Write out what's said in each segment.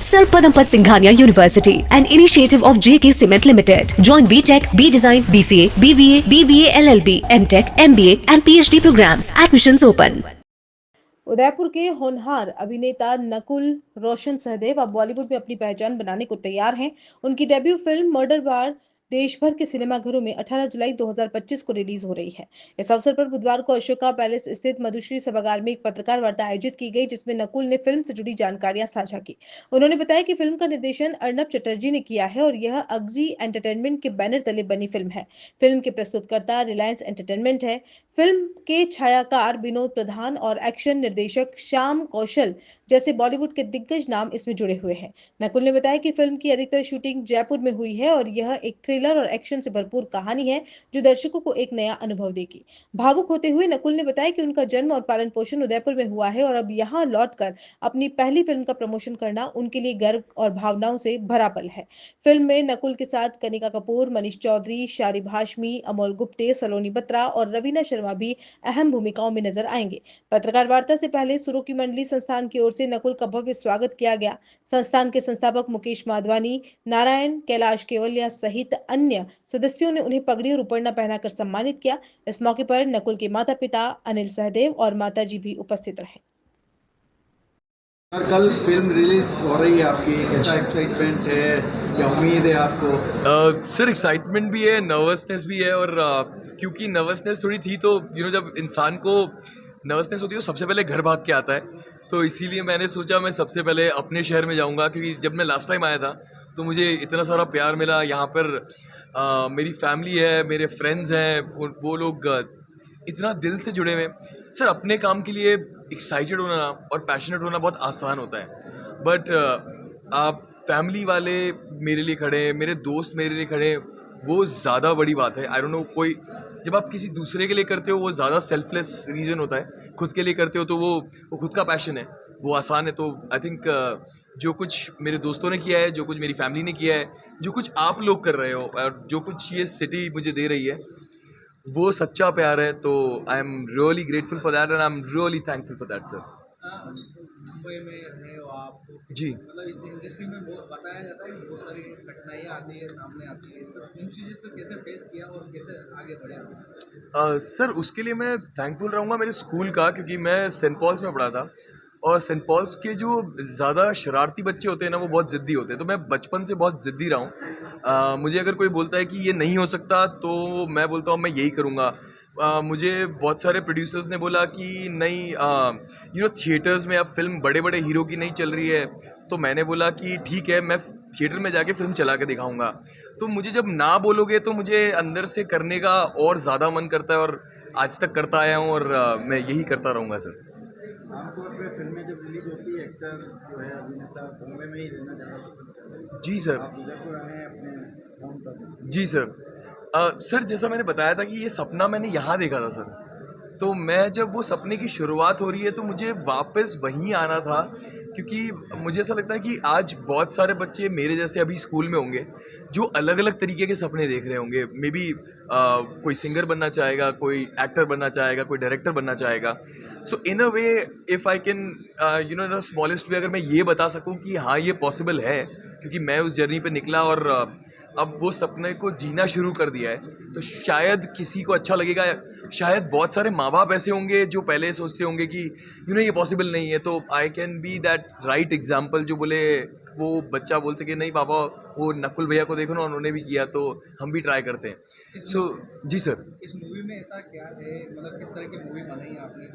Sir Padampat Singhania University, an initiative of JK Cement Limited. Join BTech, B Design, BCA, BBA, BBA LLB, MTech, MBA and PhD programs. Admissions open. Udaipur के होनहार अभिनेता नकुल रोशन सहदेव अब बॉलीवुड में अपनी पहचान बनाने को तैयार हैं। उनकी डेब्यू फिल्म मर्डर बार देश भर के सिनेमाघरों में 18 जुलाई 2025 को रिलीज हो रही है। इस अवसर पर बुधवार को अशोका पैलेस स्थित मधुश्री सभागार में एक पत्रकार वार्ता आयोजित की गई, जिसमें नकुल ने फिल्म से जुड़ी जानकारियां साझा की। उन्होंने बताया कि फिल्म का निर्देशन अर्नब चटर्जी ने किया है और यह अगजी एंटरटेनमेंट के बैनर तले बनी फिल्म है। फिल्म के प्रस्तुतकर्ता रिलायंस एंटरटेनमेंट है। फिल्म के छायाकार विनोद प्रधान और एक्शन निर्देशक श्याम कौशल जैसे बॉलीवुड के दिग्गज नाम इसमें जुड़े हुए हैं। नकुल ने बताया कि फिल्म की अधिकतर शूटिंग जयपुर में हुई है और यह एक थ्रिलर और एक्शन से भरपूर कहानी है जो दर्शकों को एक नया अनुभव देगी। भावुक होते हुए नकुल ने बताया कि उनका जन्म और पालन पोषण उदयपुर में हुआ है और अब यहाँ लौटकर अपनी पहली फिल्म का प्रमोशन करना उनके लिए गर्व और भावनाओं से भरा पल है। फिल्म में नकुल के साथ कनिका कपूर, मनीष चौधरी, शारिब हाशमी, अमोल गुप्ते, सलोनी बत्रा और रवीना शर्मा भी अहम भूमिकाओं में नजर आएंगे। पत्रकार वार्ता से पहले सुरों की मंडली संस्थान की ओर से नकुल का भव्य स्वागत किया गया। संस्थान के संस्थापक मुकेश माधवानी, नारायण, कैलाश केवलिया सहित अन्य सदस्यों ने उन्हें पगड़ी और उपरना पहनाकर सम्मानित किया। इस मौके पर नकुल के माता पिता अनिल सहदेव और माताजी भी उपस्थित रहे। कल फिल्म रिलीज हो रही है आपकी, कैसा एक्साइटमेंट है, क्या उम्मीद है आपको? सर एक्साइटमेंट भी है, नर्वसनेस भी है और क्योंकि नर्वसनेस थोड़ी थी तो जब इंसान को नर्वसनेस होती है तो सबसे पहले घर भाग के आता है, तो इसीलिए मैंने सोचा मैं सबसे पहले अपने शहर में जाऊंगा, क्योंकि जब मैं लास्ट टाइम आया था तो मुझे इतना सारा प्यार मिला। यहाँ पर मेरी फैमिली है, मेरे फ्रेंड्स हैं, वो लोग इतना दिल से जुड़े हुए हैं। सर अपने काम के लिए एक्साइटेड होना और पैशनेट होना बहुत आसान होता है, बट आप फैमिली वाले मेरे लिए खड़े हैं, मेरे दोस्त मेरे लिए खड़े हैं, वो ज़्यादा बड़ी बात है। आई डोंट नो, कोई जब आप किसी दूसरे के लिए करते हो वो ज़्यादा सेल्फलेस रीज़न होता है, खुद के लिए करते हो तो वो खुद का पैशन है, वो आसान है। तो आई थिंक जो कुछ मेरे दोस्तों ने किया है, जो कुछ मेरी फैमिली ने किया है, जो कुछ आप लोग कर रहे हो और जो कुछ ये सिटी मुझे दे रही है, वो सच्चा प्यार है। तो I am really grateful for that and I am really thankful for that sir. Mumbai में रहे हो आप, तो जी, मतलब इस इंडस्ट्री में बताया जाता है कि बहुत सारी कठिनाइयाँ आती है, सामने आती है, सब इन चीज़ों से कैसे फेस किया और कैसे आगे बढ़े आप? सर उसके लिए मैं थैंकफुल रहूँगा मेरे स्कूल का, क्योंकि मैं सेंट पॉल्स में पढ़ा था और सेंट पॉल्स के जो ज़्यादा शरारती बच्चे होते हैं ना, वो बहुत ज़िद्दी होते हैं। तो मैं बचपन से बहुत ज़िद्दी रहा हूँ। मुझे अगर कोई बोलता है कि ये नहीं हो सकता तो मैं बोलता हूँ मैं यही करूँगा। मुझे बहुत सारे प्रोड्यूसर्स ने बोला कि नहीं, थिएटर्स में अब फिल्म बड़े बड़े हीरो की नहीं चल रही है, तो मैंने बोला कि ठीक है, मैं थिएटर में जाके फिल्म चला के दिखाऊंगा। तो मुझे जब ना बोलोगे तो मुझे अंदर से करने का और ज़्यादा मन करता है और आज तक करता आया हूँ और मैं यही करता रहूँगा सर। आमतौर पे फिल्में जब रिलीज होती है, एक्टर जो है, अभिनेता बॉम्बे में ही रहना ज़्यादा पसंद करते हैं। जी सर। आप उदयपुर आए हैं अपने होम पर। जी सर। सर जैसा मैंने बताया था कि ये सपना मैंने यहाँ देखा था सर, तो मैं जब वो सपने की शुरुआत हो रही है तो मुझे वापस वहीं आना था, क्योंकि मुझे ऐसा लगता है कि आज बहुत सारे बच्चे मेरे जैसे अभी स्कूल में होंगे जो अलग अलग तरीके के सपने देख रहे होंगे। मे बी कोई सिंगर बनना चाहेगा, कोई एक्टर बनना चाहेगा, कोई डायरेक्टर बनना चाहेगा। So in a way if I can the smallest way, अगर मैं ये बता सकूं कि हाँ ये पॉसिबल है, क्योंकि मैं उस जर्नी पे निकला और अब वो सपने को जीना शुरू कर दिया है, तो शायद किसी को अच्छा लगेगा। शायद बहुत सारे माँ बाप ऐसे होंगे जो पहले सोचते होंगे कि ये पॉसिबल नहीं है, तो I can be that right example जो बोले वो बच्चा बोल सके नहीं पापा, वो नकुल भैया को देखो ना, उन्होंने भी किया तो हम भी ट्राई करते हैं। सो जी सर। इस मूवी में ऐसा क्या है, मतलब किस तरह की मूवी बनाई है आपने,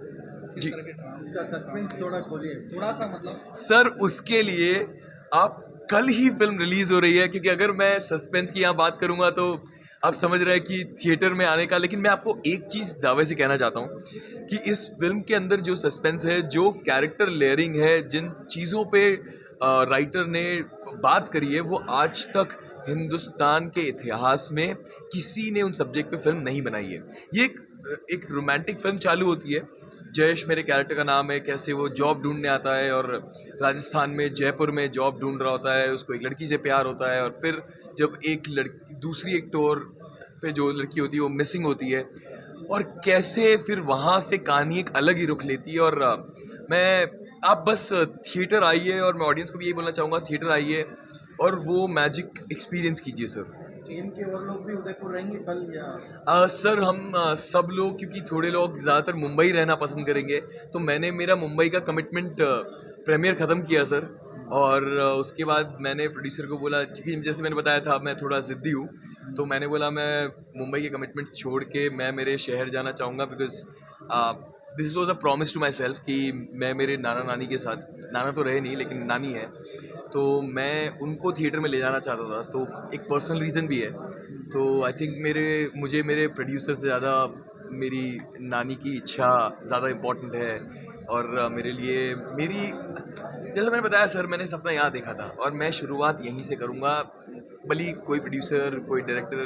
किस जी। तरह के ड्रामा, इसका सस्पेंस थोड़ा खोलिए। थोड़ा सा मतलब। सर उसके लिए आप कल ही फिल्म रिलीज हो रही है, क्योंकि अगर मैं सस्पेंस की यहाँ बात करूँगा तो आप समझ रहे हैं कि थिएटर में आने का। लेकिन मैं आपको एक चीज़ दावे से कहना चाहता हूँ कि इस फिल्म के अंदर जो सस्पेंस है, जो कैरेक्टर लेयरिंग है, जिन चीज़ों पे राइटर ने बात करी है, वो आज तक हिंदुस्तान के इतिहास में किसी ने उन सब्जेक्ट पे फिल्म नहीं बनाई है। ये एक रोमांटिक फिल्म चालू होती है, जयेश मेरे कैरेक्टर का नाम है, कैसे वो जॉब ढूंढने आता है और राजस्थान में जयपुर में जॉब ढूंढ रहा होता है, उसको एक लड़की से प्यार होता है और फिर जब एक लड़की दूसरी एक टूर पे जो लड़की होती है वो मिसिंग होती है और कैसे फिर वहाँ से कहानी एक अलग ही रुख लेती है। और मैं आप बस थिएटर आइए, और मैं ऑडियंस को भी यही बोलना चाहूँगा, थिएटर आइए और वो मैजिक एक्सपीरियंस कीजिए सर। टीम के और लोग भी उदयपुर रहेंगे कल या? सर हम सब लोग, क्योंकि थोड़े लोग ज़्यादातर मुंबई रहना पसंद करेंगे, तो मैंने मेरा मुंबई का कमिटमेंट प्रीमियर ख़त्म किया सर। और उसके बाद मैंने प्रोड्यूसर को बोला, क्योंकि जैसे मैंने बताया था मैं थोड़ा ज़िद्दी हूँ, तो मैंने बोला मैं मुंबई के कमिटमेंट्स छोड़ के मैं मेरे शहर जाना चाहूँगा, because this was a promise to myself कि मैं मेरे नाना नानी के साथ, नाना तो रहे नहीं लेकिन नानी है, तो मैं उनको थिएटर में ले जाना चाहता था। तो एक पर्सनल रीज़न भी है। तो आई थिंक मुझे मेरे प्रोड्यूसर से ज़्यादा मेरी नानी की इच्छा ज़्यादा इम्पोर्टेंट है। और मेरे लिए जैसे मैंने बताया सर, मैंने सपना यहाँ देखा था और मैं शुरुआत यहीं से करूँगा, भले कोई प्रोड्यूसर, कोई डायरेक्टर,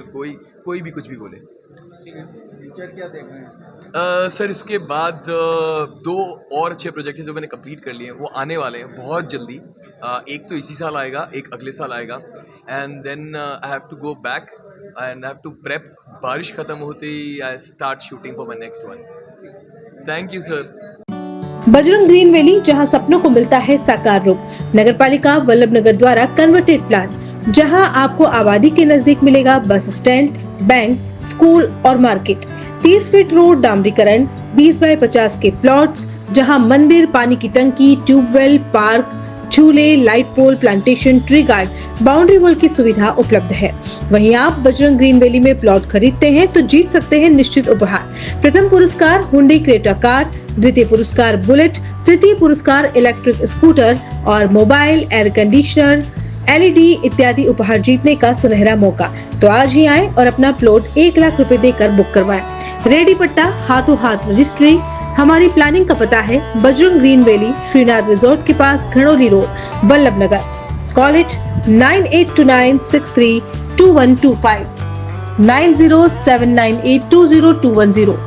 कोई भी कुछ भी बोले। फ्यूचर क्या देख रहे हैं? सर इसके बाद 2 और अच्छे प्रोजेक्ट हैं जो मैंने कंप्लीट कर लिए हैं, वो आने वाले हैं बहुत जल्दी। एक तो इसी साल आएगा, एक अगले साल आएगा, and then I have to go back and I have to prep. बारिश खत्म होते ही I start shooting for my next one. Thank you sir. Bajrang green valley, जहां सपनों को मिलता है साकार रूप। नगरपालिका वल्लभ नगर द्वारा कन्वर्टेड प्लान, जहां आपको आबादी के नजदीक मिलेगा बस स्टैंड, बैंक, स्कूल और मार्केट। 30 फीट रोड डामरीकरण, 20 बाय 50 के प्लॉट्स, जहां मंदिर, पानी की टंकी, ट्यूबवेल, पार्क, झूले, light pole, plantation, tree guard, boundary wall की सुविधा उपलब्ध है। वहीं आप बजरंग ग्रीन वैली में प्लॉट खरीदते हैं तो जीत सकते हैं निश्चित उपहार। प्रथम पुरस्कार हुंडई क्रेटा कार, द्वितीय पुरस्कार बुलेट, तृतीय पुरस्कार इलेक्ट्रिक स्कूटर और मोबाइल, एयर कंडीशनर, LED इत्यादि उपहार जीतने का सुनहरा मौका। तो आज ही आए और अपना प्लॉट 1 लाख रुपए देकर बुक करवाएं। रेडी पट्टा, हाथों हाथ रजिस्ट्री। हमारी प्लानिंग का पता है Bajrang green valley, Shrinath resort के पास, घड़ोली रोड, वल्लभ नगर। कॉलेज 9829632125 9079820210।